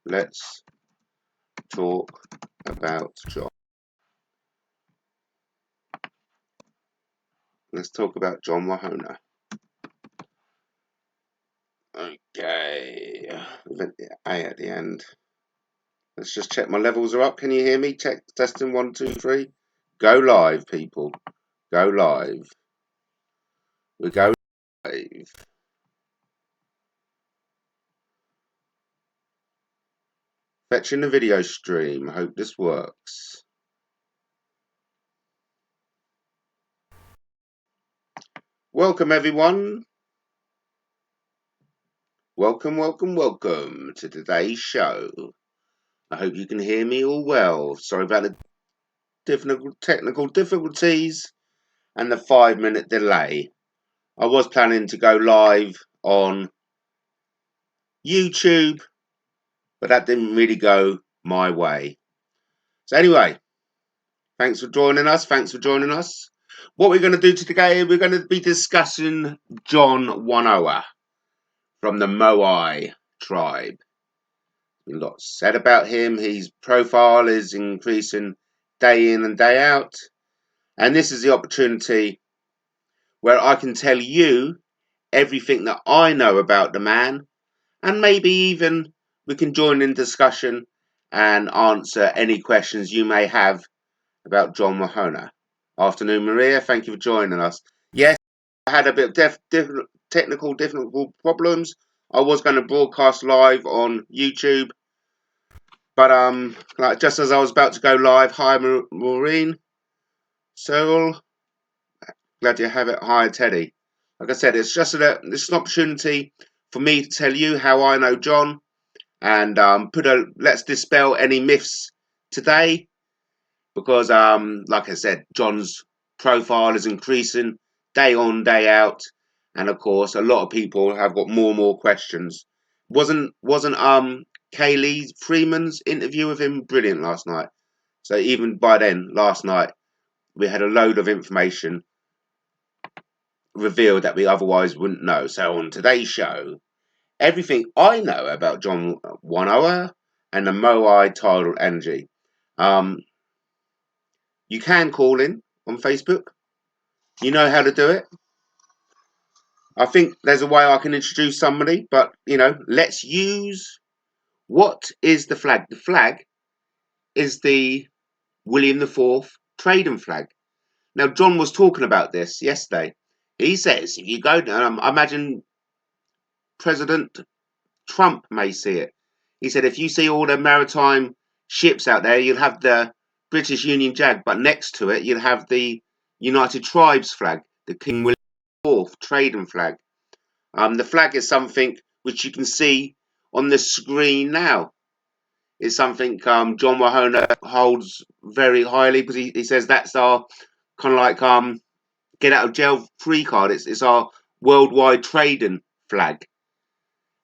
let's talk about John. Let's talk about John Wanoa. Okay, with the A at the end. Let's just check my levels are up. Can you hear me? Check, testing 1, 2, 3. Go live, people. Go live. We go live. Fetching the video stream. Hope this works. Welcome, everyone. Welcome, welcome, welcome to today's show. I hope you can hear me all well. Sorry about the technical difficulties and the 5-minute delay. I was planning to go live on YouTube, but that didn't really go my way. So anyway, thanks for joining us. What we're going to do today, we're going to be discussing John Wanoa from the Moai tribe. A lot said about him. His profile is increasing day in and day out. And this is the opportunity where I can tell you everything that I know about the man, and maybe even we can join in discussion and answer any questions you may have about John Wanoa. Afternoon, Maria. Thank you for joining us. Yes, I had a bit of technical problems. I was going to broadcast live on YouTube, but like just as I was about to go live, hi Maureen, Cyril, glad you have it. Hi Teddy. Like I said, it's just this is an opportunity for me to tell you how I know John, and let's dispel any myths today, because like I said, John's profile is increasing day on, day out, and of course a lot of people have got more and more questions. Wasn't Kaylee Freeman's interview with him brilliant last night? So even by then, last night, we had a load of information revealed that we otherwise wouldn't know. So on today's show, everything I know about John Wanoa and the Moai tidal energy. You can call in on Facebook. You know how to do it. I think there's a way I can introduce somebody, but let's use, what is the flag? The flag is the William IV trading flag. Now, John was talking about this yesterday. He says if you go down, I imagine President Trump may see it. He said if you see all the maritime ships out there, you'll have the British Union Jack, but next to it you'll have the United Tribes flag, the King William IV trading flag. The flag is something which you can see on the screen now. It's something John Wanoa holds very highly, because he says that's our kind of like get out of jail free card. It's our worldwide trading flag.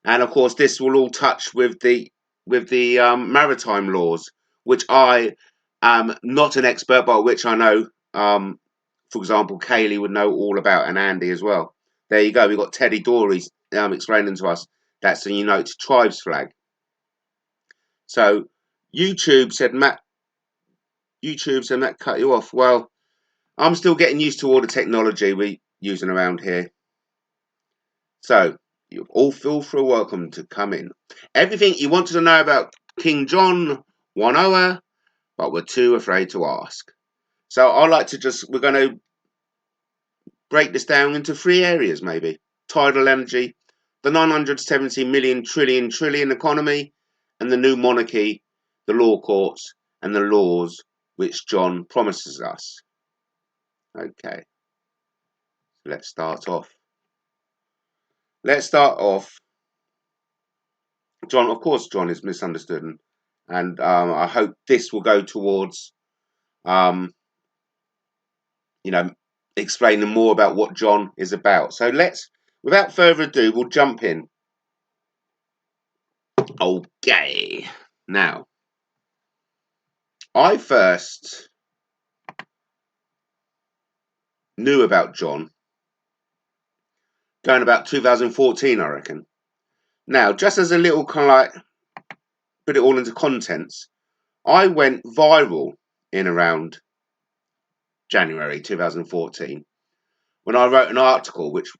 And of course, this will all touch with the maritime laws, which I am not an expert, but which I know, for example, Kaylee would know all about, and Andy as well. There you go. We've got Teddy Dory explaining to us that's the United Tribes flag. So YouTube said Matt cut you off. Well, I'm still getting used to all the technology we're using around here. So you all feel free, welcome to come in. Everything you wanted to know about King John Wanoa, but we're too afraid to ask. So I like to we're going to break this down into 3 areas maybe. Tidal energy, the 970 million trillion economy, and the new monarchy, the law courts, and the laws which John promises us. Okay, let's start off. John, of course, John is misunderstood, and I hope this will go towards, explaining more about what John is about. So without further ado, we'll jump in. Okay, now, I first knew about John going about 2014, I reckon. Now, just as a little kind of like put it all into contents, I went viral in around January 2014 when I wrote an article which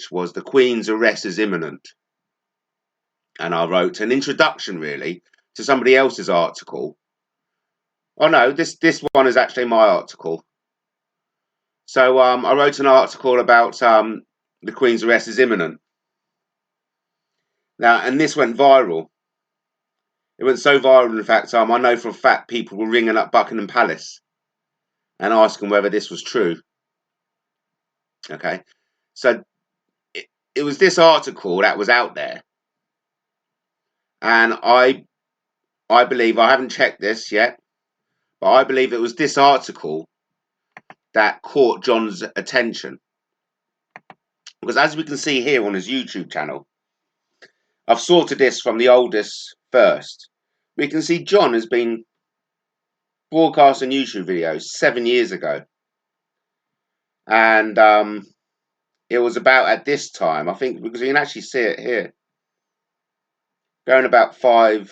was "The Queen's Arrest is Imminent," and I wrote an introduction really to somebody else's article. Oh no, this one is actually my article. So I wrote an article about the Queen's arrest is imminent. Now, and this went viral. It went so viral, in fact, I know for a fact people were ringing up Buckingham Palace and asking whether this was true. Okay, so it was this article that was out there, and I believe, I haven't checked this yet, but I believe it was this article that caught John's attention, because as we can see here on his YouTube channel, I've sorted this from the oldest first. We can see John has been broadcasting YouTube videos 7 years ago, and it was about at this time, I think, because you can actually see it here, going about 4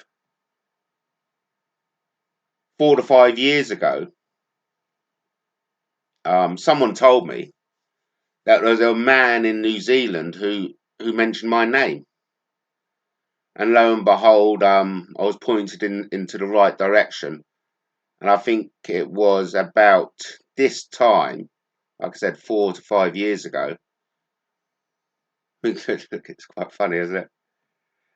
to 5 years ago. Someone told me that there was a man in New Zealand who mentioned my name, and lo and behold, I was pointed into the right direction. And I think it was about this time, like I said, 4 to 5 years ago. It's quite funny, isn't it?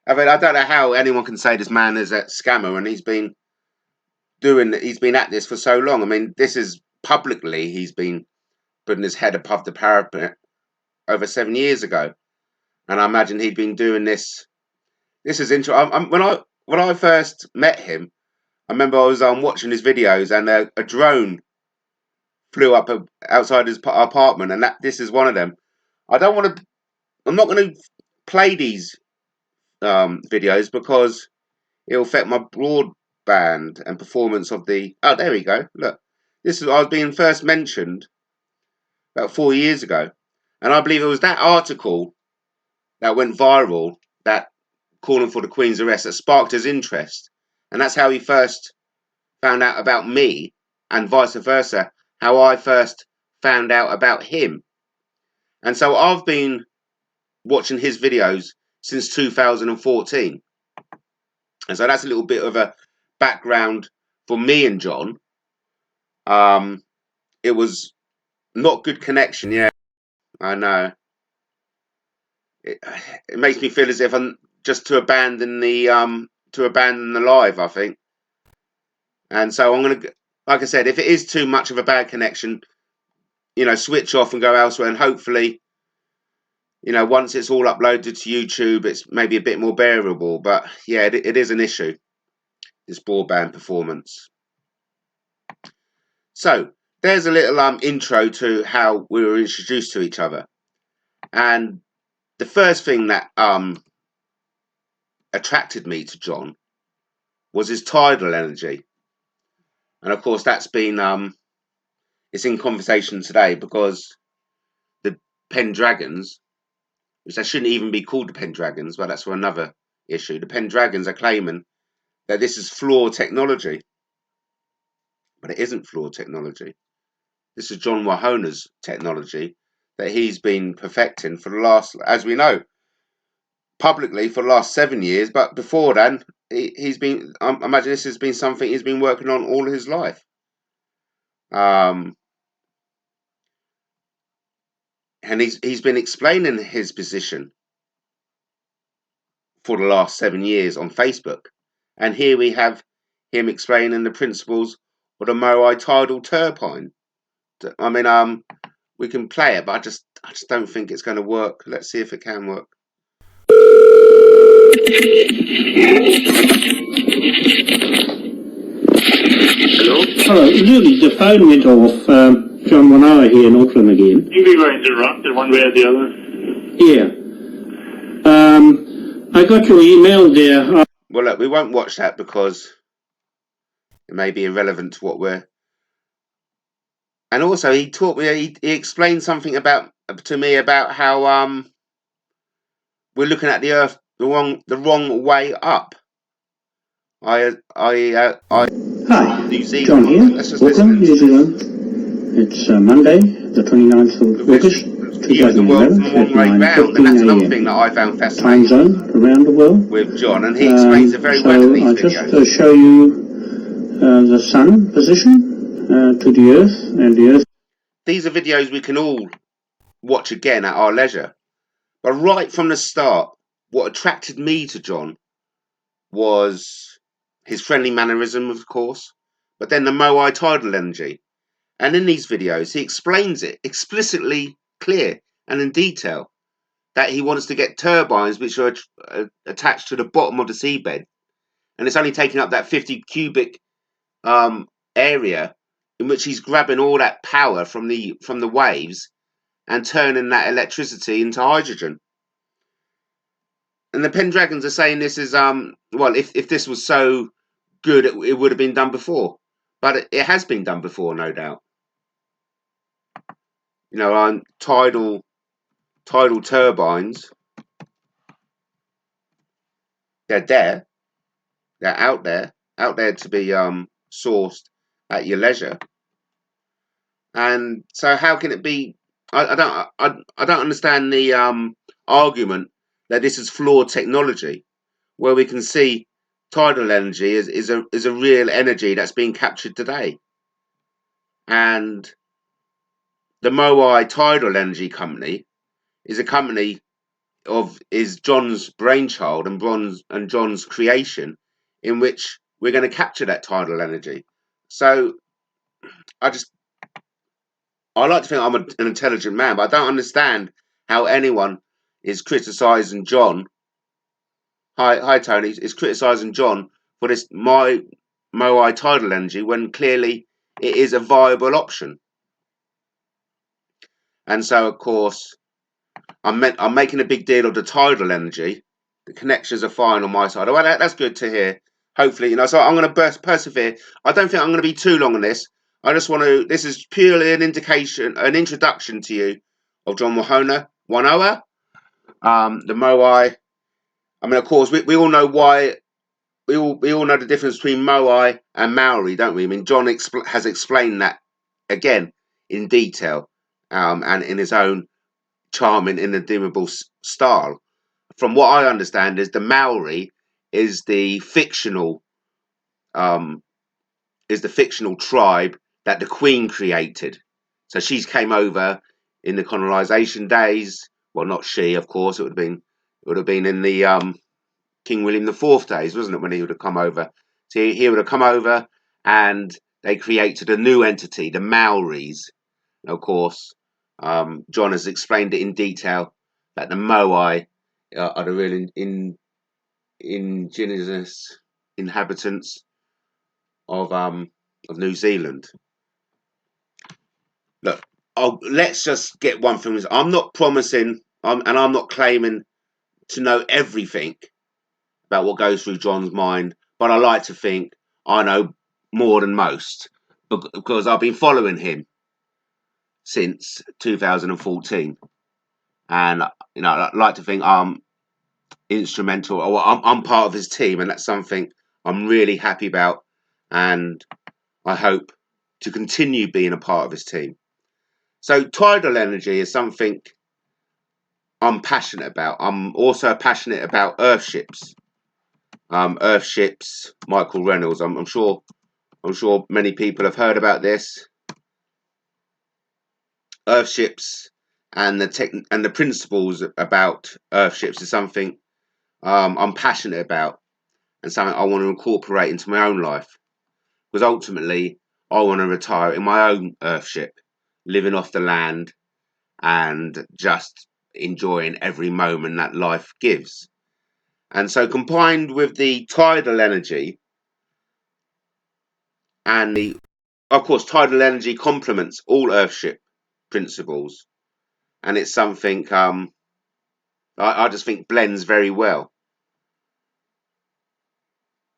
I mean, I don't know how anyone can say this man is a scammer, and he's been at this for so long. I mean, this is publicly, he's been putting his head above the parapet over 7 years ago. And I imagine he'd been doing this. This is interesting. When I first met him, I remember I was watching his videos, and a drone flew up outside his apartment, and this is one of them. I'm not going to play these videos because it'll affect my broadband and performance of the. Oh, there we go. Look, I was being first mentioned about 4 years ago, and I believe it was that article that went viral, that calling for the Queen's arrest, that sparked his interest, and that's how he first found out about me, and vice versa, how I first found out about him. And so I've been watching his videos since 2014. And so that's a little bit of a background for me and John. It was not good connection, yeah, I know. It makes me feel as if I'm just to abandon the live, I think. And so I'm gonna, like I said, if it is too much of a bad connection, switch off and go elsewhere, and hopefully, once it's all uploaded to YouTube, it's maybe a bit more bearable. But yeah, it is an issue, this broadband performance. So there's a little intro to how we were introduced to each other, and the first thing that attracted me to John was his tidal energy, and of course that's been it's in conversation today, because the Pendragons, which they shouldn't even be called the Pendragons, but that's for another issue. The Pendragons are claiming that this is flawed technology, but it isn't flawed technology. This is John Wanoa's technology that he's been perfecting for the last, as we know, publicly for the last 7 years. But before then, he's been. I imagine this has been something he's been working on all his life. And he's been explaining his position for the last 7 years on Facebook. And here we have him explaining the principles of the Moai tidal turbine. I mean, we can play it, but I just don't think it's going to work. Let's see if it can work. Hello? Hello, really, the phone went off. John Wanoa here in Auckland again. You be going interrupted one way or the other. Yeah. I got your email there. Well, look, we won't watch that because it may be irrelevant to what we're. And also, he taught me. He explained something to me about how we're looking at the Earth the wrong way up. I Hi, New John Zealand here. one. Let's just listen Welcome, into New this. Zealand. It's Monday, the 29th of August, Views the world from 2011 at one way round, and 9:15 that's another thing that I a.m. found Time fascinating zone around the world. with John, and he explains it very well in So these I'll just videos. show you the sun position to the Earth and the Earth. These are videos we can all watch again at our leisure. But right from the start, what attracted me to John was his friendly mannerism, of course, but then the Moai tidal energy. And in these videos, he explains it explicitly clear and in detail that he wants to get turbines which are attached to the bottom of the seabed. And it's only taking up that 50 cubic area in which he's grabbing all that power from the waves and turning that electricity into hydrogen. And the Pendragons are saying this is well, if this was so good, it would have been done before, but it has been done before, no doubt. You know, tidal turbines, they're there, they're out there to be sourced at your leisure. And so, how can it be? I don't understand the argument that this is flawed technology, where we can see tidal energy is a real energy that's being captured today. And the Moai Tidal Energy Company is a company is John's brainchild and John's creation, in which we're going to capture that tidal energy. So I just I like to think I'm an intelligent man, but I don't understand how anyone is criticizing John. Hi Tony, is criticizing John for this my Moai tidal energy when clearly it is a viable option. And so of course I'm making a big deal of the tidal energy. The connections are fine on my side. Well, that's good to hear. Hopefully, you know. So I'm going to persevere. I don't think I'm going to be too long on this. I just want to. This is purely an indication, an introduction to you of John Wanoa, the Moai. I mean, of course, we all know why. We all know the difference between Moai and Maori, don't we? I mean, John has explained that again in detail, and in his own charming, inimitable style. From what I understand, is the Maori is the fictional um, tribe that the Queen created. So she came over in the colonisation days. Well, not she, of course. It would have been in the King William IV days, wasn't it, when he would have come over? So he would have come over, and they created a new entity, the Maoris. And of course, John has explained it in detail that the Moai are the real indigenous inhabitants of New Zealand. Look, let's just get one thing. I'm not promising, and I'm not claiming to know everything about what goes through John's mind, but I like to think I know more than most because I've been following him since 2014, and you know, I like to think I'm instrumental, or I'm part of his team, and that's something I'm really happy about, and I hope to continue being a part of his team. So tidal energy is something I'm passionate about. I'm also passionate about earthships. Earthships, Michael Reynolds. I'm sure many people have heard about this. Earthships and the principles about earthships is something I'm passionate about and something I want to incorporate into my own life. Because ultimately, I want to retire in my own earthship, living off the land and just enjoying every moment that life gives. And so, combined with the tidal energy and of course, tidal energy complements all earthship principles, and it's something I just think blends very well.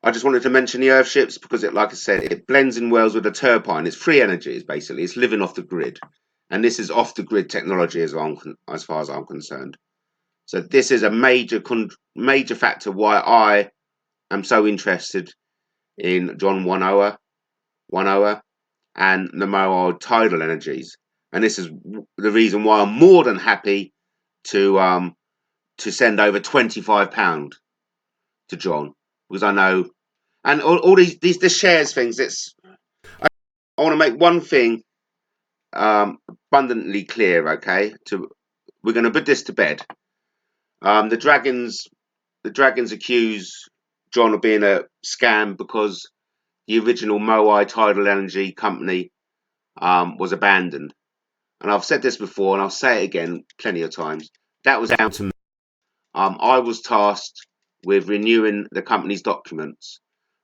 I just wanted to mention the earthships because it, like I said, it blends in well with the turbine. It's free energy, basically. It's living off the grid, and this is off the grid technology as far as I'm concerned. So this is a major factor why I am so interested in John Wanoa and the Moai tidal energies. And this is the reason why I'm more than happy to send over £25 to John, because I know, and all these the shares things. I want to make one thing abundantly clear. Okay, we're going to put this to bed. The dragons accuse John of being a scam because the original Moai tidal energy company was abandoned. And I've said this before, and I'll say it again plenty of times. That was down to me. I was tasked with renewing the company's documents,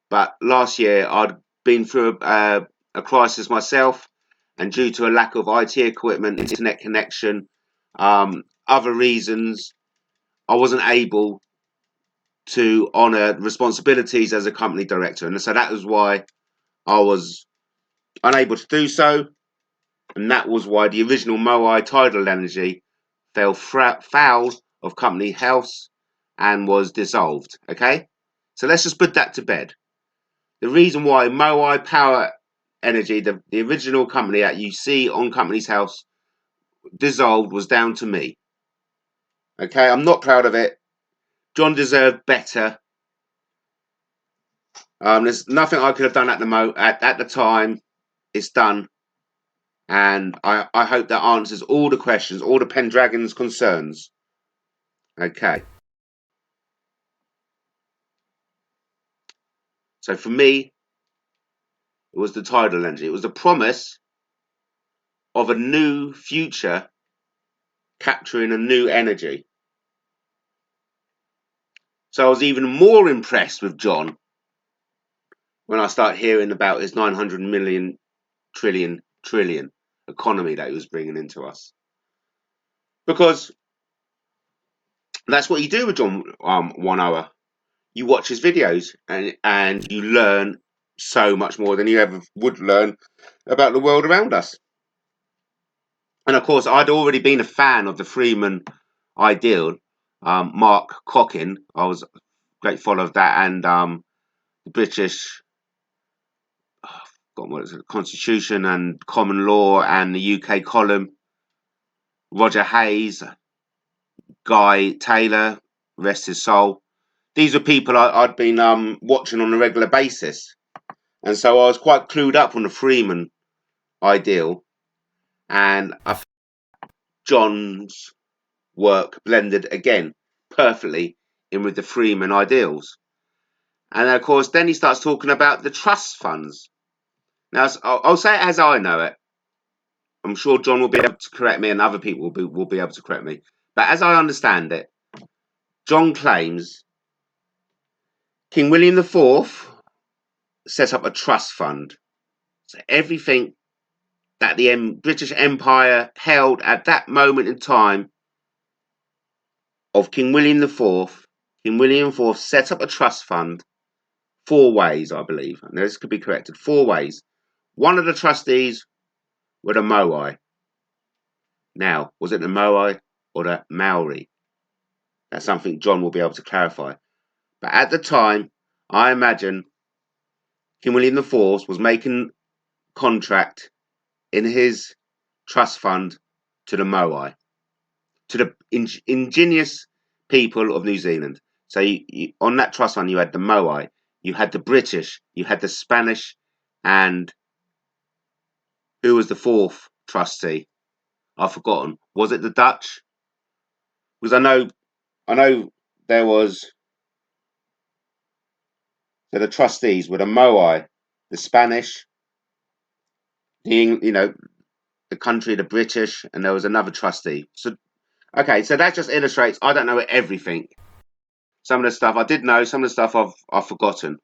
but last year I'd been through a crisis myself, and due to a lack of IT equipment, internet connection, other reasons, I wasn't able to honour responsibilities as a company director, and so that was why I was unable to do so, and that was why the original Moai tidal energy fell foul of company health and was dissolved. Okay, so let's just put that to bed. The reason why Moai Power Energy, the original company that you see on Company's House, dissolved was down to me. Okay, I'm not proud of it. John deserved better. There's nothing I could have done at the time. It's done, and I hope that answers all the questions, all the Pendragon's concerns. Okay. So for me, it was the tidal energy. It was the promise of a new future capturing a new energy. So I was even more impressed with John when I started hearing about his 900 million trillion economy that he was bringing into us. Because that's what you do with John Wanoa. You watch his videos and you learn so much more than you ever would learn about the world around us. And of course, I'd already been a fan of the Freeman ideal. Mark Cockin, I was a great follower of that, and the British what is it, Constitution and Common Law, and the UK column. Roger Hayes, Guy Taylor, rest his soul. These are people I'd been watching on a regular basis, and so I was quite clued up on the Freeman ideal, and John's work blended again perfectly in with the Freeman ideals. And of course, then he starts talking about the trust funds. Now, I'll say it as I know it. I'm sure John will be able to correct me, and other people will be able to correct me. But as I understand it, John claims King William IV set up a trust fund. So everything that the British Empire held at that moment in time of King William IV, King William IV set up a trust fund 4 ways, I believe. Now, this could be corrected. 4 ways. One of the trustees were the Moai. Now, was it the Moai or the Maori? That's something John will be able to clarify. But at the time, I imagine King William IV was making contract in his trust fund to the Moai, to the ingenious people of New Zealand. So on that trust fund, you had the Moai, you had the British, you had the Spanish, and who was the fourth trustee? I've forgotten. Was it the Dutch? Because I know there was. So the trustees were the Moai, the Spanish, the country, the British, and there was another trustee. So okay, so that just illustrates I don't know everything. Some of the stuff I did know, some of the stuff I've forgotten.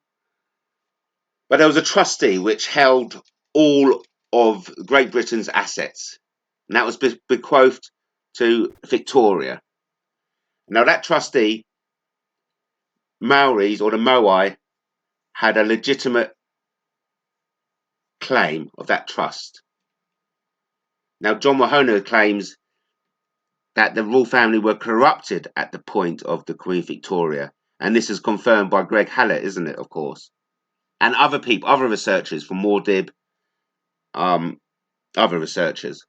But there was a trustee which held all of Great Britain's assets, and that was bequeathed to Victoria. Now that trustee, Maoris or the Moai, had a legitimate claim of that trust. Now John Wanoa claims that the royal family were corrupted at the point of the Queen Victoria, and this is confirmed by Greg Hallett, isn't it? Of course. and other people, other researchers from Mordib, other researchers.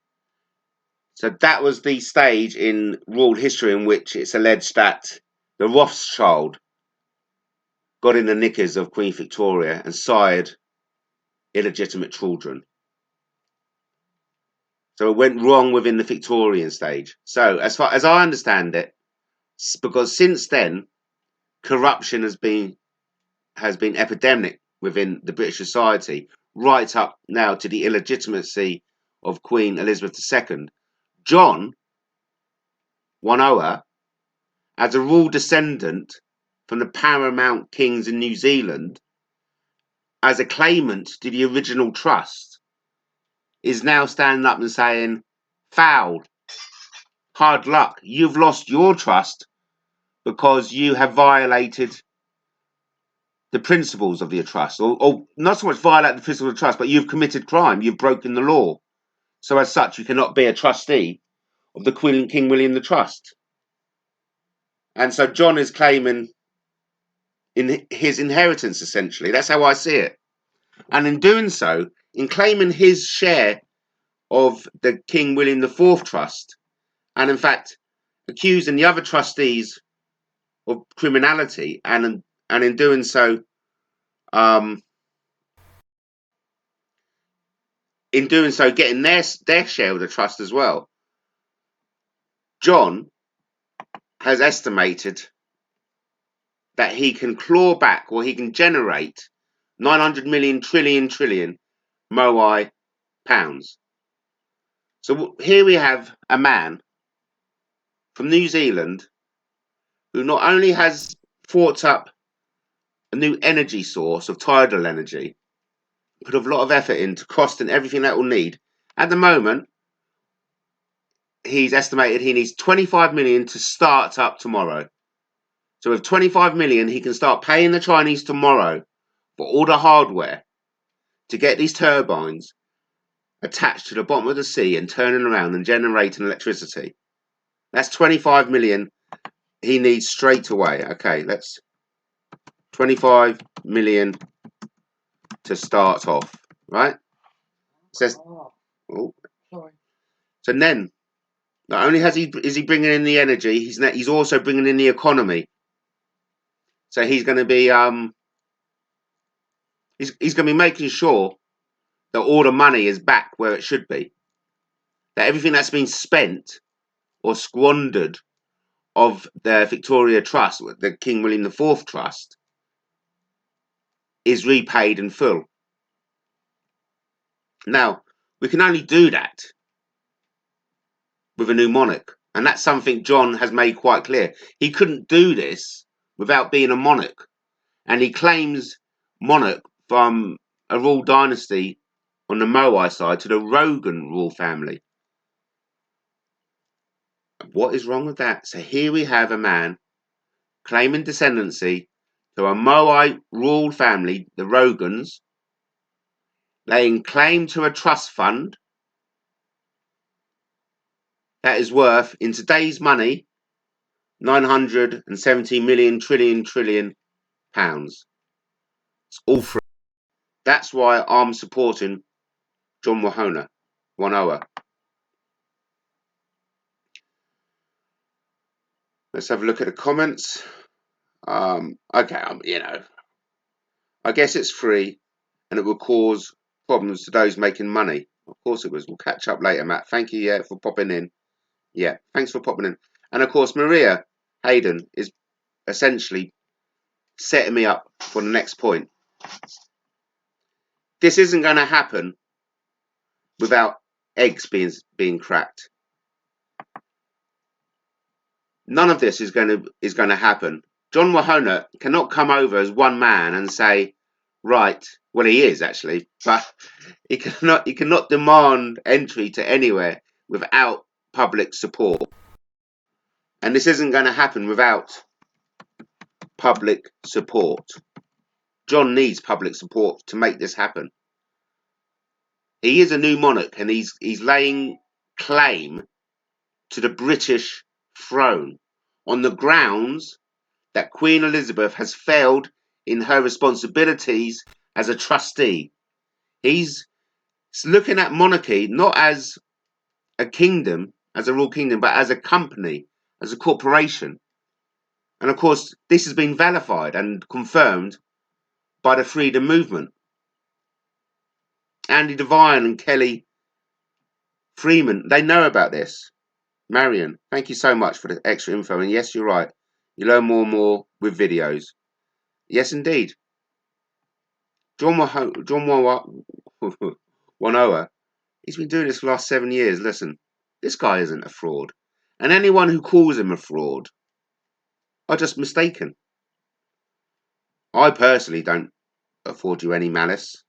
So that was the stage in royal history in which it's alleged that the Rothschild got in the knickers of Queen Victoria and sired illegitimate children. So it went wrong within the Victorian stage. So as far as I understand it, because since then corruption has been epidemic within the British society, right up now to the illegitimacy of Queen Elizabeth II. John Wanoa, as a royal descendant from the paramount kings in New Zealand, as a claimant to the original trust, is now standing up and saying, foul, hard luck, you've lost your trust because you have violated the principles of your trust, or not so much violate the principles of the trust, but you've committed crime, you've broken the law. So as such, you cannot be a trustee of the King William the Trust. And so John is claiming in his inheritance, essentially. That's how I see it. And in doing so, in claiming his share of the King William IV Trust, and in fact accusing the other trustees of criminality, and in doing so, getting their share of the trust as well. John has estimated that he can claw back, or he can generate 900 million trillion Moai pounds. So here we have a man from New Zealand who not only has thought up a new energy source of tidal energy, put a lot of effort into cost and everything that will need. At the moment, he's estimated he needs 25 million to start up tomorrow. So with 25 million, he can start paying the Chinese tomorrow for all the hardware to get these turbines attached to the bottom of the sea and turning around and generating electricity. That's 25 million he needs straight away. Okay, let's 25 million to start off, right? Says, oh. So then, not only is he bringing in the energy, he's also bringing in the economy. So he's going to be he's going to be making sure that all the money is back where it should be. That everything that's been spent or squandered of the Victoria Trust, the King William IV Trust, is repaid in full. Now, we can only do that with a new monarch, and that's something John has made quite clear. He couldn't do this without being a monarch, and he claims monarch from a royal dynasty on the Moai side to the Rogan royal family. What is wrong with that? So here we have a man claiming descendancy to a Moai royal family, the Rogans, laying claim to a trust fund that is worth, in today's money, 970 million trillion pounds. It's all free. That's why I'm supporting John Wanoa. Let's have a look at the comments. Okay, I guess it's free and it will cause problems to those making money. Of course it was. We'll catch up later, Matt. Thank you for popping in. Yeah, thanks for popping in. And of course, Maria Hayden is essentially setting me up for the next point. This isn't going to happen without eggs being cracked. None of this is going to happen. John Wanoa cannot come over as one man and say, right, well he is actually, but he cannot demand entry to anywhere without public support. And this isn't going to happen without public support. John needs public support to make this happen. He is a new monarch and he's laying claim to the British throne on the grounds that Queen Elizabeth has failed in her responsibilities as a trustee. He's looking at monarchy not as a kingdom, as a royal kingdom, but as a company, as a corporation. And of course, this has been validated and confirmed by the freedom movement. Andy Devine and Kelly Freeman, they know about this. Marion, thank you so much for the extra info. And yes, you're right. You learn more and more with videos. Yes, indeed. John Wanoa, he's been doing this for the last 7 years. Listen, this guy isn't a fraud. And anyone who calls him a fraud are just mistaken. I personally don't afford you any malice.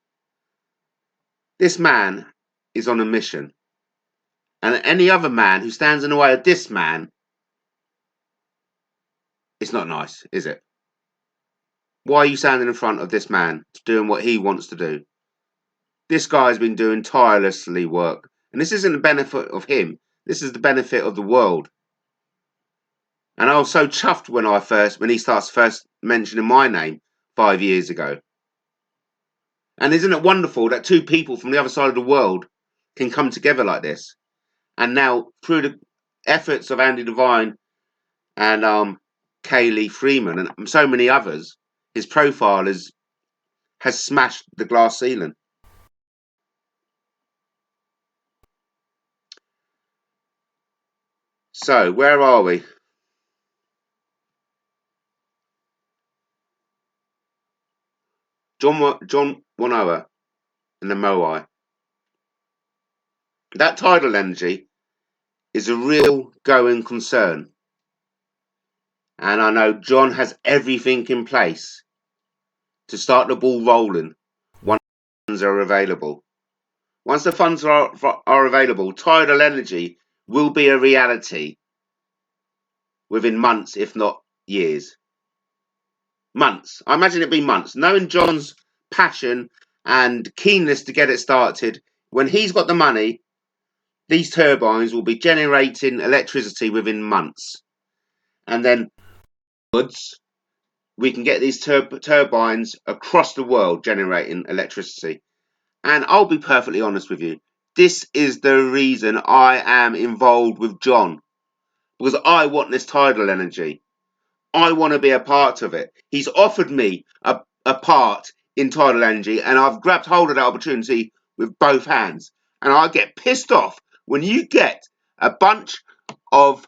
This man is on a mission. And any other man who stands in the way of this man, it's not nice, is it? Why are you standing in front of this man doing what he wants to do? This guy's been doing tirelessly work. And this isn't the benefit of him. This is the benefit of the world. And I was so chuffed when he starts first mentioning my name 5 years ago. And isn't it wonderful that two people from the other side of the world can come together like this? And now, through the efforts of Andy Devine and Kaylee Freeman and so many others, his profile has smashed the glass ceiling. So, where are we? John Wanoa and the Moai. That tidal energy is a real going concern. And I know John has everything in place to start the ball rolling once funds are available. Once the funds are available, tidal energy will be a reality within months, if not years. Months. I imagine it'd be months. Knowing John's passion and keenness to get it started, when he's got the money, these turbines will be generating electricity within months. And then we can get these turbines across the world generating electricity. And I'll be perfectly honest with you, this is the reason I am involved with John. Because I want this tidal energy. I want to be a part of it. He's offered me a part in tidal energy, and I've grabbed hold of that opportunity with both hands. And I get pissed off when you get a bunch of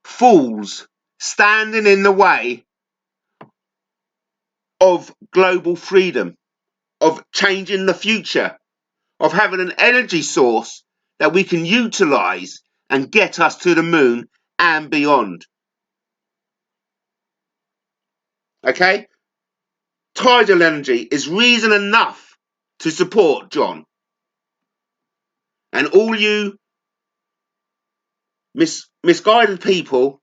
fools standing in the way of global freedom, of changing the future, of having an energy source that we can utilize and get us to the moon and beyond. Okay? Tidal energy is reason enough to support John. And all you misguided people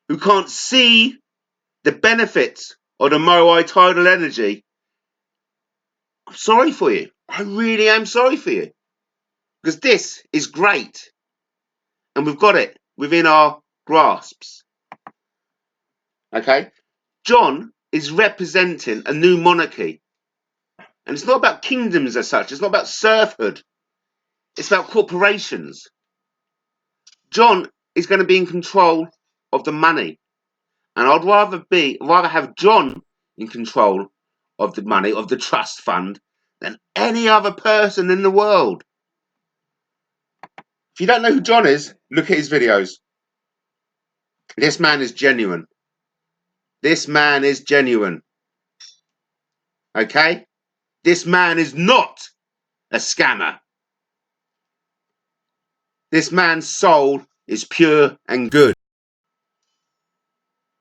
who can't see the benefits of the Moai tidal energy, I'm sorry for you. I really am sorry for you. Because this is great. And we've got it within our grasps. Okay? John is representing a new monarchy. And it's not about kingdoms as such. It's not about serfhood. It's about corporations. John is going to be in control of the money. And I'd rather have John in control of the money, of the trust fund, than any other person in the world. If you don't know who John is, look at his videos. This man is genuine. This man is genuine. Okay? This man is not a scammer. This man's soul is pure and good.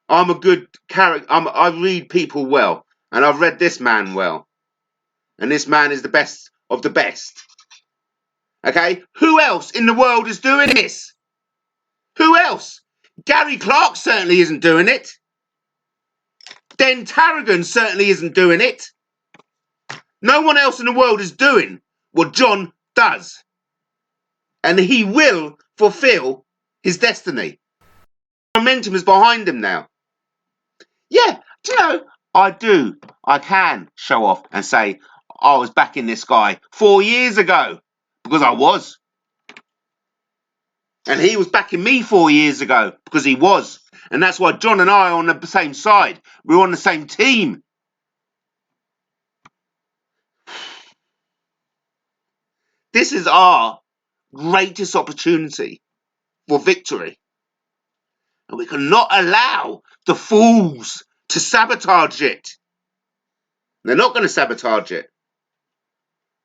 I'm a good character. I read people well, and I've read this man well. And this man is the best of the best. Okay? Who else in the world is doing this? Who else? Gary Clark certainly isn't doing it. Den Tarragon certainly isn't doing it. No one else in the world is doing what John does. And he will fulfill his destiny. Momentum is behind him now. Yeah, do you know, I can show off and say I was backing this guy 4 years ago, because I was. And he was backing me 4 years ago because he was. And that's why John and I are on the same side. We're on the same team. This is our greatest opportunity for victory. And we cannot allow the fools to sabotage it. They're not going to sabotage it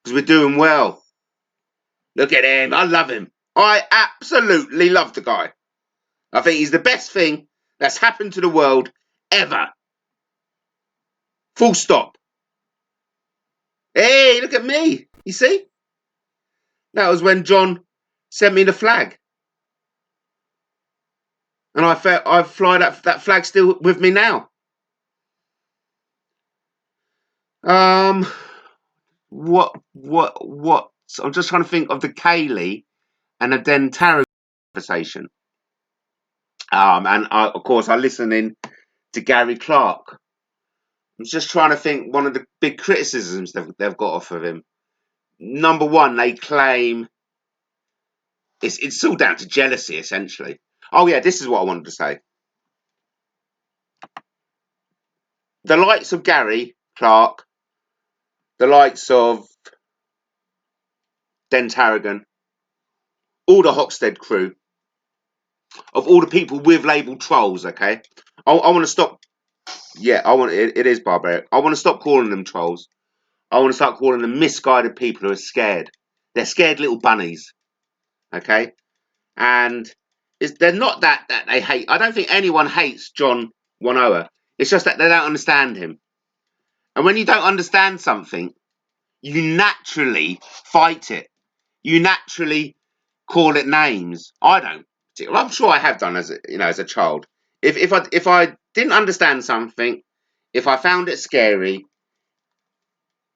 because we're doing well. Look at him. I love him. I absolutely love the guy. I think he's the best thing that's happened to the world ever. Full stop. Hey, look at me. You see? That was when John sent me the flag. And I fly that flag still with me now. What? I'm just trying to think of the Kaylee and the Dentaro conversation. And of course, I listen in to Gary Clark. I'm just trying to think one of the big criticisms they've got off of him. Number one, they claim it's all down to jealousy, essentially. Oh yeah, this is what I wanted to say. The likes of Gary Clark, the likes of Den Tarragon, all the Hoxted crew, of all the people we've labelled trolls, okay? I want to stop. Yeah, it is barbaric. I want to stop calling them trolls. I want to start calling them misguided people who are scared. They're scared little bunnies, okay? And they're not that they hate. I don't think anyone hates John Wanoa. It's just that they don't understand him. And when you don't understand something, you naturally fight it. You naturally call it names. I don't. I'm sure I have done as a child. If I didn't understand something, if I found it scary,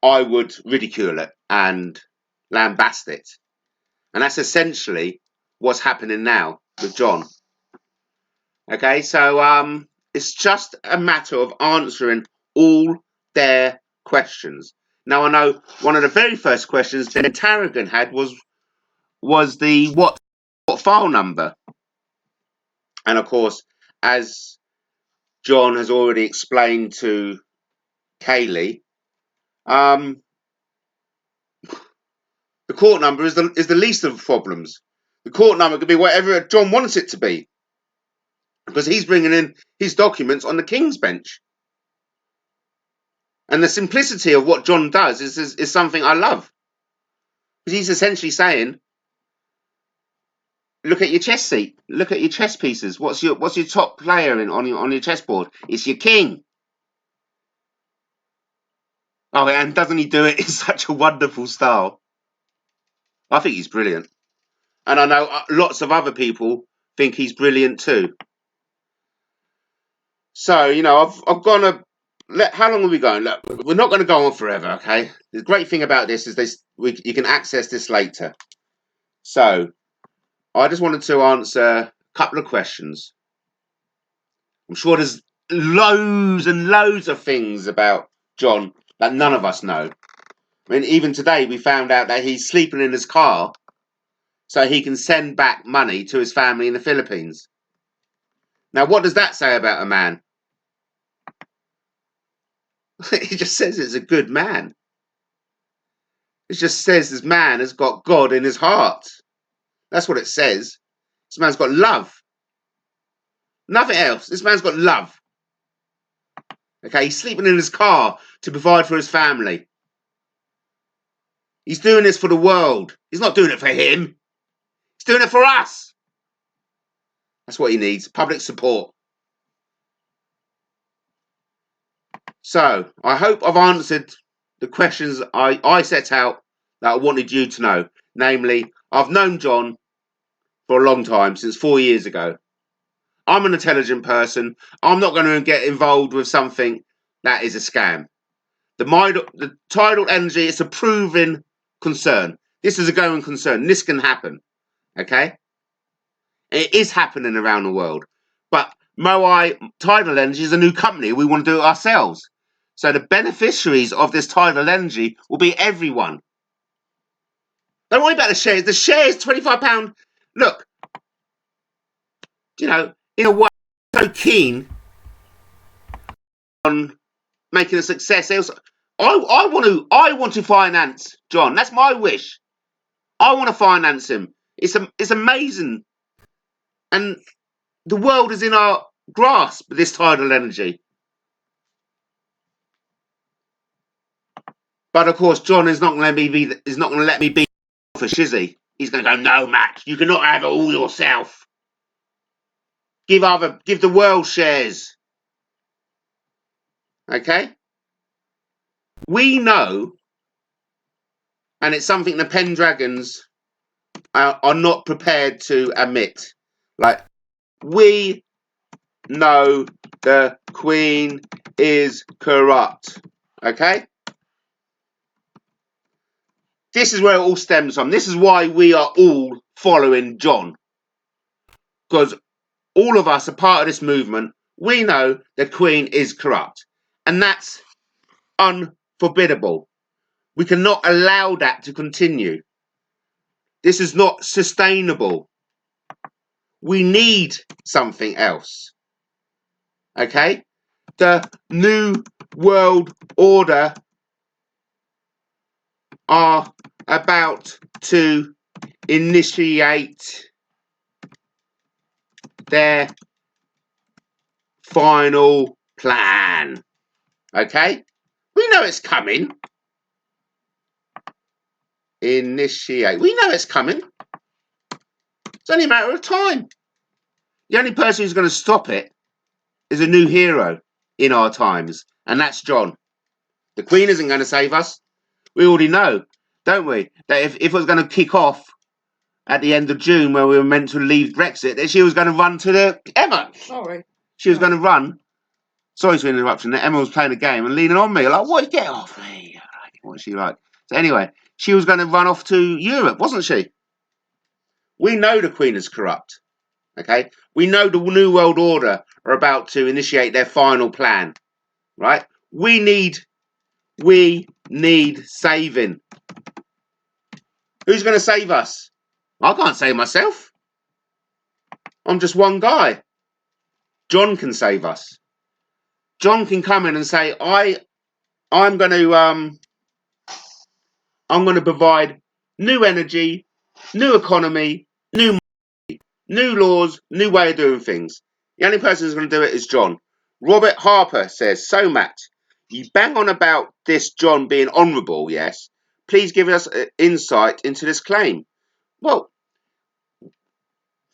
I would ridicule it and lambast it. And that's essentially what's happening now with John. Okay, so it's just a matter of answering all their questions. Now I know one of the very first questions that Tarragon had was the what file number. And of course, as John has already explained to Kaylee, the court number is the least of the problems. The court number could be whatever John wants it to be, because he's bringing in his documents on the King's bench. And the simplicity of what John does is something I love. Because he's essentially saying, look at your chess seat, look at your chess pieces. What's your top player on your chessboard? It's your king. Oh, and doesn't he do it in such a wonderful style? I think he's brilliant. And I know lots of other people think he's brilliant too. So, I've gone how long are we going? Look, we're not going to go on forever, okay? The great thing about this is you can access this later. So, I just wanted to answer a couple of questions. I'm sure there's loads and loads of things about John that none of us know. I mean, even today we found out that he's sleeping in his car so he can send back money to his family in the Philippines. Now, what does that say about a man? It just says it's a good man. It just says this man has got God in his heart. That's what it says. This man's got love. Nothing else. This man's got love. Okay, he's sleeping in his car to provide for his family. He's doing this for the world. He's not doing it for him. He's doing it for us. That's what he needs. Public support. So, I hope I've answered the questions I set out that I wanted you to know. Namely, I've known John for a long time, since 4 years ago. I'm an intelligent person. I'm not going to get involved with something that is a scam. The tidal energy is a proven concern. This is a going concern. This can happen. Okay? It is happening around the world. But Moai Tidal Energy is a new company. We want to do it ourselves. So the beneficiaries of this tidal energy will be everyone. Don't worry about the shares. The shares, £25. Look, you know, in a way, so keen on making a success. I want to finance John. That's my wish. I want to finance him. It's amazing, and the world is in our grasp. This tidal energy, but of course, John is not going to let me be selfish, is he? He's going to go, no, Matt, you cannot have it all yourself. Give the world shares. Okay? We know, and it's something the Pendragons are not prepared to admit. Like, we know the Queen is corrupt. Okay? This is where it all stems from. This is why we are all following John. Because all of us are part of this movement. We know the Queen is corrupt. And that's unforbiddable. We cannot allow that to continue. This is not sustainable. We need something else. Okay? The New World Order are about to initiate their final plan. Okay? We know it's coming. Initiate. We know it's coming. It's only a matter of time. The only person who's going to stop it is a new hero in our times, and that's John. The Queen isn't going to save us. We already know, don't we, that if it was going to kick off at the end of June when we were meant to leave Brexit, that she was going to run to the Emma. Sorry. She was going to run. Sorry for the interruption. Emma was playing a game and leaning on me like, "What? Get off me!" What's she like? So anyway, she was going to run off to Europe, wasn't she? We know the Queen is corrupt. Okay, we know the New World Order are about to initiate their final plan. Right? We need saving. Who's going to save us? I can't save myself. I'm just one guy. John can save us. John can come in and say, I'm going to provide new energy, new economy, new laws, new way of doing things. The only person who's going to do it is John. Robert Harper says, so Matt, you bang on about this John being honourable, yes? Please give us insight into this claim. Well,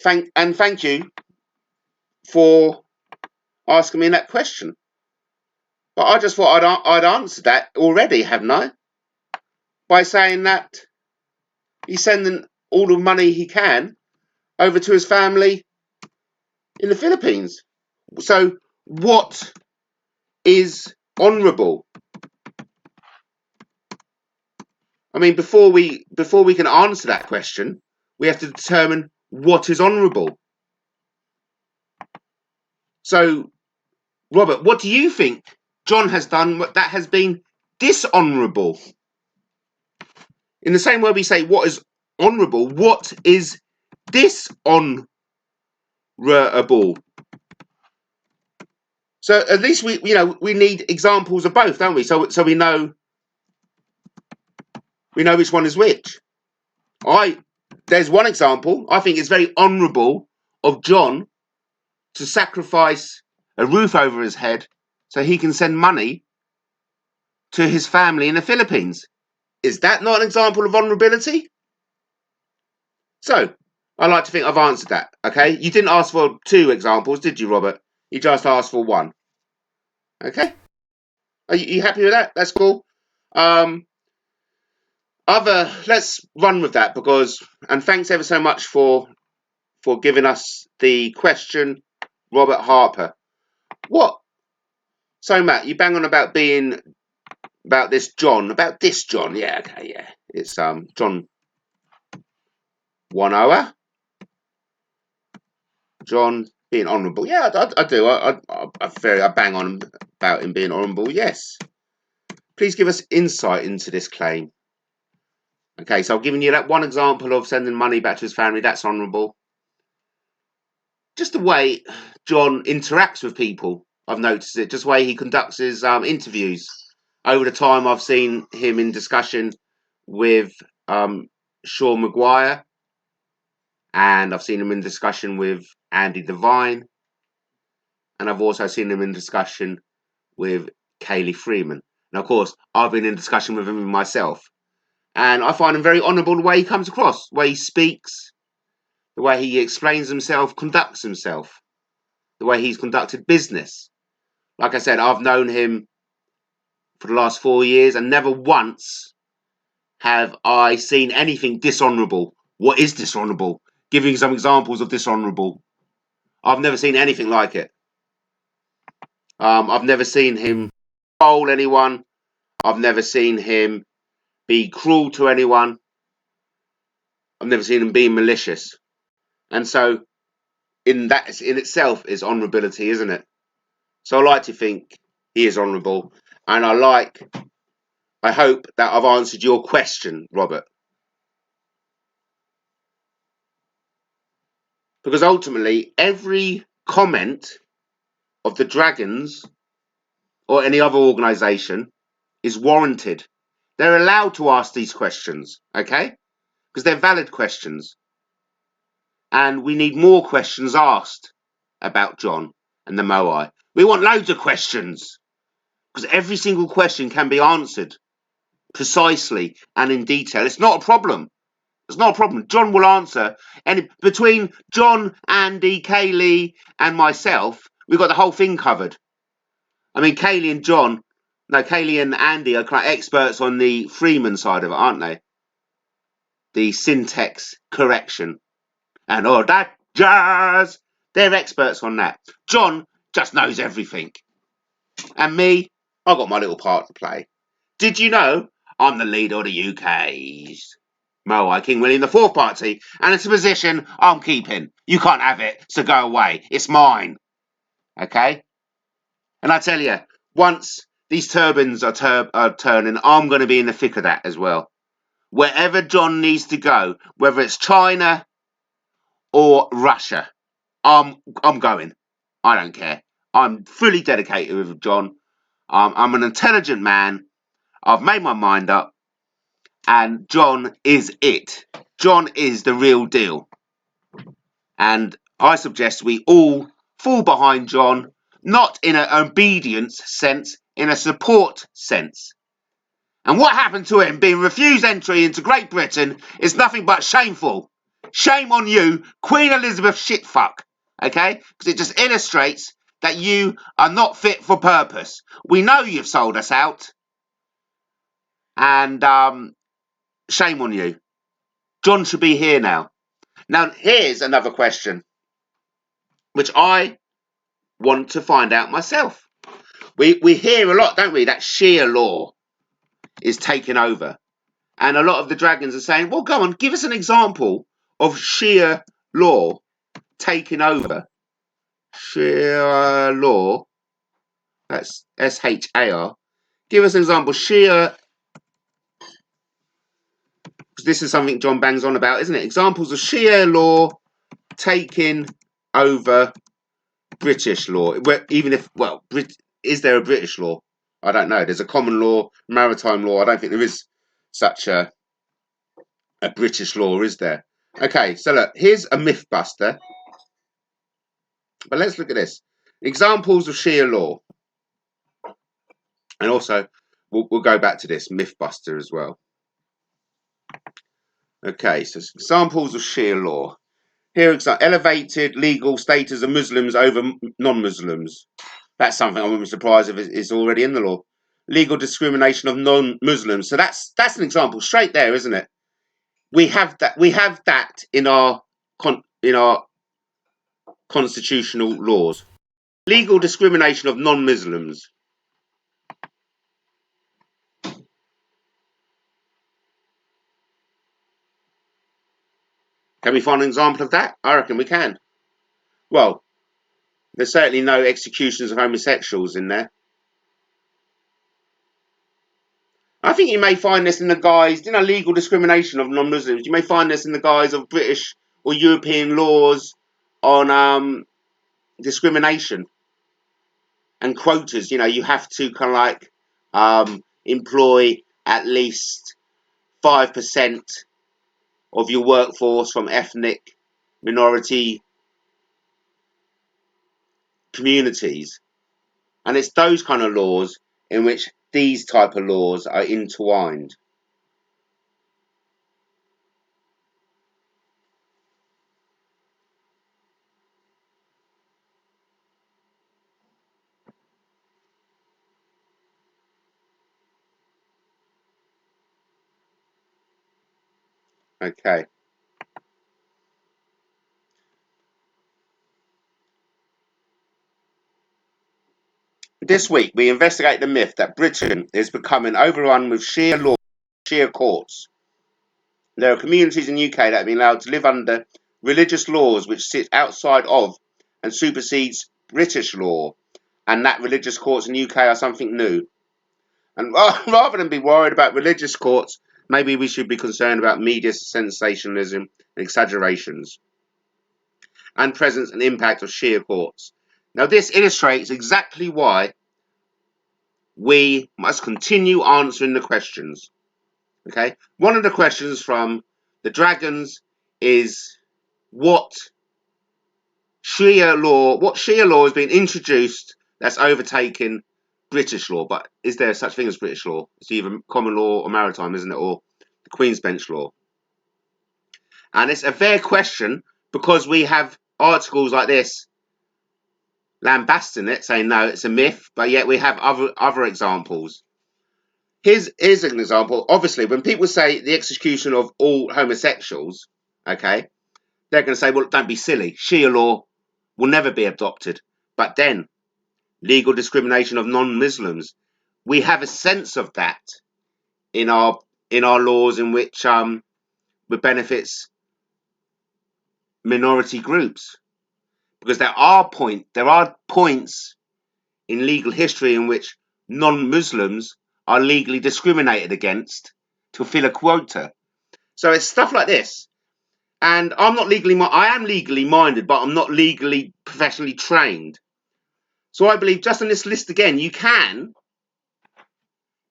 thank you for asking me that question. But I just thought I'd answered that already, haven't I? By saying that he's sending all the money he can over to his family in the Philippines. So what is honourable? I mean, before we can answer that question, we have to determine what is honourable. So, Robert, what do you think John has done that has been dishonourable? In the same way we say what is honourable, what is dishonourable? So at least we need examples of both, don't we? So we know which one is which. There's one example. I think it's very honourable of John to sacrifice a roof over his head so he can send money to his family in the Philippines. Is that not an example of honourability? So, I like to think I've answered that, okay? You didn't ask for two examples, did you, Robert? You just asked for one. Okay? Are you happy with that? That's cool. Let's run with that and thanks ever so much for giving us the question, Robert Harper. What? So, Matt, you bang on about this John, yeah, okay, yeah. It's John Wanoa. John being honourable. Yeah, I do. I bang on about him being honourable, yes. please give us insight into this claim. Okay, so I've given you that one example of sending money back to his family. That's honourable. Just the way John interacts with people, I've noticed it. Just the way he conducts his interviews. Over the time, I've seen him in discussion with Sean Maguire, and I've seen him in discussion with Andy Devine, and I've also seen him in discussion with Kaylee Freeman. And of course, I've been in discussion with him myself. And I find him very honourable the way he comes across, the way he speaks, the way he explains himself, conducts himself, the way he's conducted business. Like I said, I've known him for the last 4 years and never once have I seen anything dishonourable. What is dishonourable? Giving some examples of dishonourable. I've never seen anything like it. I've never seen him bowl anyone. I've never seen him be cruel to anyone. I've never seen him be malicious. And so in itself is honourability, isn't it? So I like to think he is honourable. And I hope that I've answered your question, Robert. Because ultimately, every comment of the Dragons or any other organisation is warranted. They're allowed to ask these questions, okay? Because they're valid questions. And we need more questions asked about John and the Moai. We want loads of questions. Because every single question can be answered precisely and in detail. It's not a problem. It's not a problem. John will answer. And between John, Andy, Kaylee, and myself, we've got the whole thing covered. I mean, Kaylee and Andy are quite experts on the Freeman side of it, aren't they? The syntax correction and all that jazz. They're experts on that. John just knows everything. And me, I've got my little part to play. Did you know I'm the leader of the UK's Moai King William IV party, and it's a position I'm keeping. You can't have it, so go away. It's mine. Okay? And I tell you, once these turbines are turning, I'm going to be in the thick of that as well. Wherever John needs to go, whether it's China or Russia, I'm going. I don't care. I'm fully dedicated with John. I'm an intelligent man. I've made my mind up. And John is it. John is the real deal. And I suggest we all fall behind John, not in an obedience sense, in a support sense. And what happened to him being refused entry into Great Britain is nothing but shameful. Shame on you, Queen Elizabeth shitfuck. Okay? Because it just illustrates that you are not fit for purpose. We know you've sold us out. And shame on you. John should be here now. Now, here's another question, which I want to find out myself. We hear a lot, don't we, that Sharia law is taking over. And a lot of the Dragons are saying, well, go on, give us an example of Sharia law taking over. Sharia law, that's S-H-A-R. Give us an example. Sharia, because this is something John bangs on about, isn't it? Examples of Sharia law taking over British law. Even if, well, is there a British law? I don't know. There's a common law, maritime law. I don't think there is such a British law, is there? Okay, so look, here's a myth buster. But let's look at this. Examples of Sharia law. And also, we'll go back to this myth buster as well. Okay, so examples of Sharia law. Here, elevated legal status of Muslims over non-Muslims. That's something I wouldn't be surprised if it's already in the law. Legal discrimination of non-Muslims. So that's an example straight there, isn't it? We have that. We have that in our constitutional laws. Legal discrimination of non-Muslims. Can we find an example of that? I reckon we can. Well, there's certainly no executions of homosexuals in there. I think you may find this in the guise, legal discrimination of non-Muslims. You may find this in the guise of British or European laws on discrimination and quotas. You have to kind of like employ at least 5% of your workforce from ethnic minority communities. And it's those kind of laws in which these type of laws are intertwined. Okay. This week we investigate the myth that Britain is becoming overrun with Shia law, Shia courts. There are communities in the UK that have been allowed to live under religious laws which sit outside of and supersedes British law, and that religious courts in the UK are something new. And rather than be worried about religious courts, maybe we should be concerned about media sensationalism and exaggerations and presence and impact of Shia courts. Now, this illustrates exactly why we must continue answering the questions. Okay, one of the questions from the Dragons is what Shia law has been introduced that's overtaken British law. But is there such thing as British law? It's either common law or maritime, isn't it, or the Queen's Bench law? And it's a fair question because we have articles like this lambasting it, saying no, it's a myth, but yet we have other examples. Here's an example. Obviously, when people say the execution of all homosexuals, okay, they're going to say, well, don't be silly. Shia law will never be adopted. But then, legal discrimination of non-Muslims, we have a sense of that in our laws in which benefits minority groups, because there are points in legal history in which non-Muslims are legally discriminated against to fill a quota. So it's stuff like this. And I am legally minded, but I'm not legally professionally trained. So I believe just on this list again, you can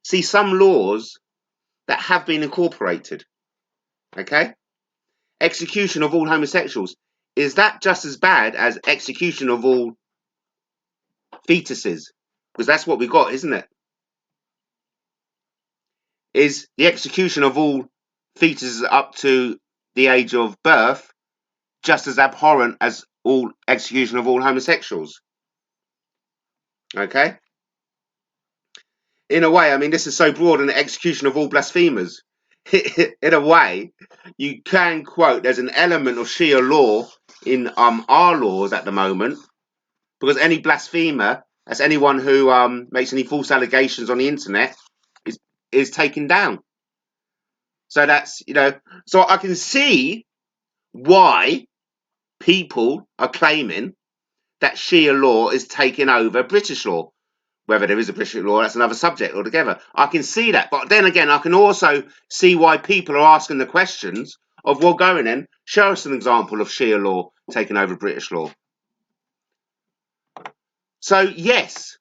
see some laws that have been incorporated. Okay? Execution of all homosexuals. Is that just as bad as execution of all fetuses? Because that's what we got, isn't it? Is the execution of all fetuses up to the age of birth just as abhorrent as all execution of all homosexuals? Okay? In a way, I mean, this is so broad, an execution of all blasphemers. In a way, you can quote, there's an element of Shia law in our laws at the moment, because any blasphemer, that's anyone who makes any false allegations on the internet, is taken down. So that's, so I can see why people are claiming that Shia law is taking over British law. Whether there is a British law, that's another subject altogether. I can see that. But then again, I can also see why people are asking the questions of, well, going in, show us an example of Shia law taking over British law. So, yes,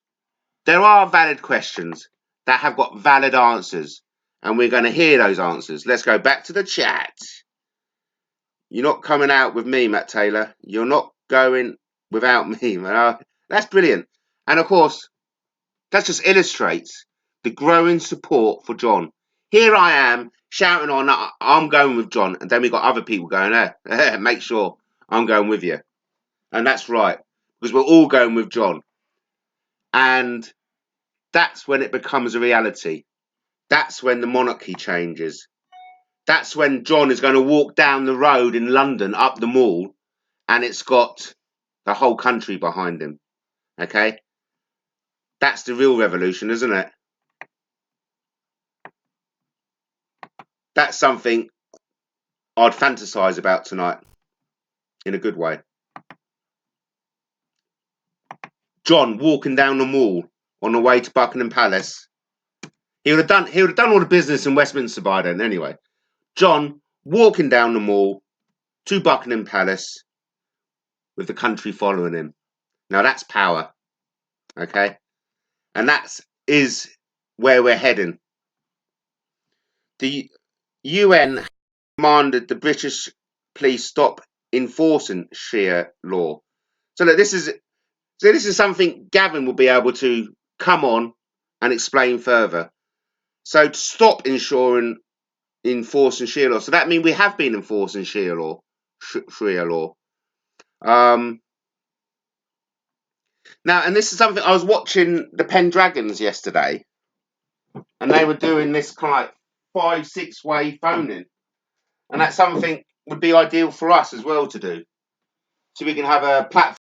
there are valid questions that have got valid answers. And we're going to hear those answers. Let's go back to the chat. You're not coming out with me, Matt Taylor. You're not going without me. That's brilliant. And of course, that just illustrates the growing support for John. Here I am shouting on, I'm going with John. And then we got other people going, make sure I'm going with you. And that's right, because we're all going with John. And that's when it becomes a reality. That's when the monarchy changes. That's when John is going to walk down the road in London, up the mall, and it's got the whole country behind him. Okay? That's the real revolution, isn't it? That's something I'd fantasize about tonight, in a good way. John walking down the mall on the way to Buckingham Palace He would have done all the business in Westminster by then anyway. John walking down the mall to Buckingham Palace with the country following him. Now that's power, okay? And that is where we're heading. The UN demanded the British police stop enforcing Sharia law. So look, this is something Gavin will be able to come on and explain further. So to stop enforcing Sharia law. So that means we have been enforcing Sharia law. Now, and this is something I was watching the Pendragons yesterday, and they were doing this kind of 5-6 way phoning, and that's something would be ideal for us as well to do, so we can have a platform